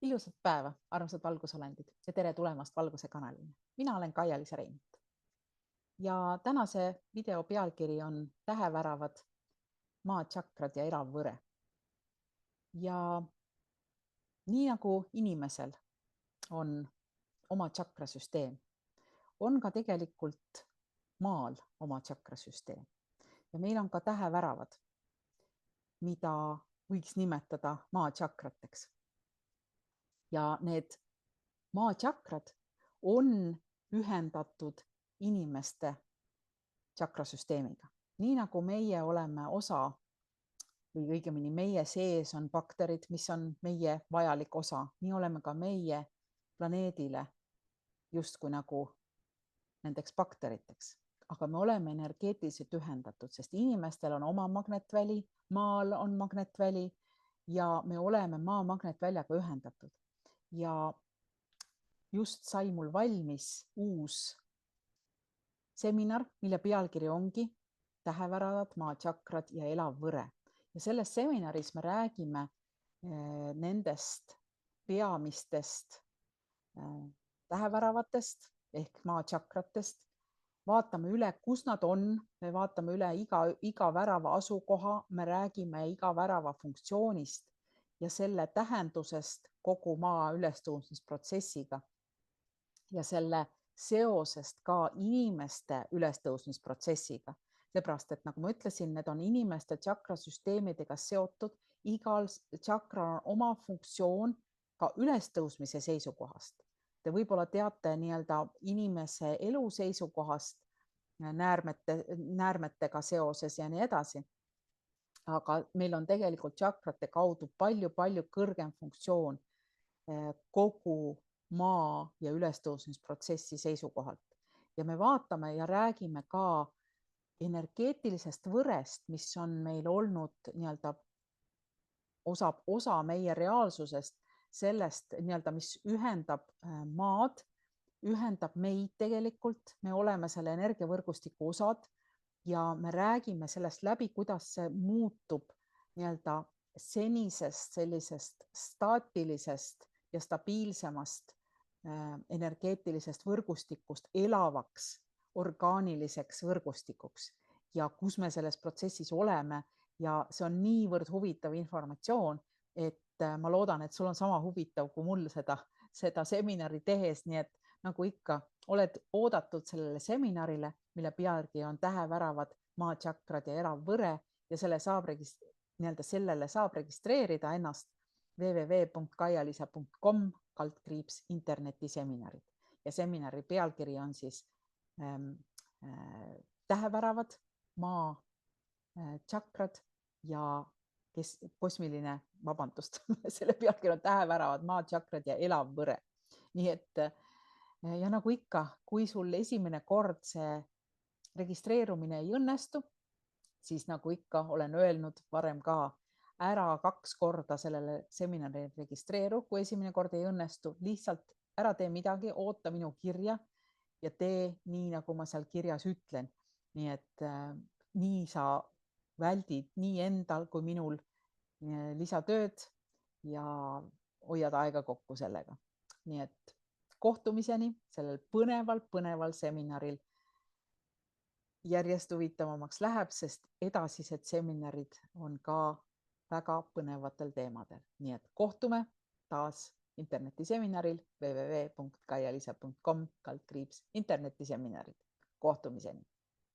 Ilusat päeva, armsad valgusolendid ja tere tulemast Valguse kanalile. Mina olen Kaia-Liisa Reinult. Ja tänase video pealkiri on Täheväravad, maatšakrad ja elav võre. Ja nii nagu inimesel on oma tšakrasüsteem, on ka tegelikult maal oma tšakrasüsteem. Ja meil on ka täheväravad, mida võiks nimetada maatšakrateks. Ja need maatšakrad on ühendatud inimeste tšakrasüsteemiga. Nii nagu meie oleme osa või õigemini meie sees on bakterid, mis on meie vajalik osa, nii oleme ka meie planeedile justkui nagu nendeks bakteriteks. Aga me oleme energeetiliselt ühendatud, sest inimestel on oma magnetväli, maal on magnetväli ja me oleme maa magnetväljaga ühendatud. Ja just sai mul valmis uus seminar, mille pealkiri ongi Täheväravad, maatšakrad ja elav võre. Ja selles seminaris me räägime nendest peamistest täheväravatest ehk maatšakratest. Vaatame üle, kus nad on, me vaatame üle iga värava asukoha, me räägime iga värava funktsioonist ja selle tähendusest kogu maa ülestõusmisprotsessiga ja selle seosest ka inimeste ülestõusmisprotsessiga. Seepärast, et nagu ma ütlesin, need on inimeste tšakrasüsteemidega seotud, igal tšakral on oma funktsioon ka ülestõusmise seisukohast. Te võib-olla teate nii-öelda inimese elu seisukohast näärmetega seoses ja nii edasi. Aga meil on tegelikult tšakrate kaudu palju kõrgem funktsioon kogu maa ja ülestõusmisprotsessi seisukohalt. Ja me vaatame ja räägime ka energeetilisest võrest, mis on meil olnud nii-öelda osa meie reaalsusest, sellest nii-öelda, mis ühendab maad, ühendab meid tegelikult, me oleme selle energiavõrgustiku osad ja me räägime sellest läbi, kuidas see muutub nii-öelda senisest sellisest staatilisest ja stabiilsemast energeetilisest võrgustikust elavaks orgaaniliseks võrgustikuks ja kus me selles protsessis oleme ja see on niivõrd huvitav informatsioon, et ma loodan, et sul on sama huvitav kui mul seda seminari tehes, nii et nagu ikka, oled oodatud sellele seminarile, mille pealkiri on Täheväravad, maatšakrad ja elav võre ja sellele saab registreerida ennast www.kaialisa.com/internetiseminarid ja seminari pealkiri on siis Täheväravad, maa tšakrad ja selle pealkiri on Täheväravad, maa tšakrad ja elav võre. Nii et ja nagu ikka, kui sul esimene kord see registreerumine ei õnnestu, siis nagu ikka olen öelnud varem ka, ära 2 korda sellele seminari registreeru, kui esimene kord ei õnnestu, lihtsalt ära tee midagi, oota minu kirja ja tee nii, nagu ma seal kirjas ütlen. Nii et nii sa väldid nii endal kui minul lisatööd ja hoiad aega kokku sellega. Nii et kohtumiseni sellel põneval seminaril. Järjest huvitavamaks läheb, sest edasised seminarid on ka väga põnevatel teemadel. Nii et kohtume taas internetiseminaril www.kaialisa.com/internetiseminarid. Kohtumiseni!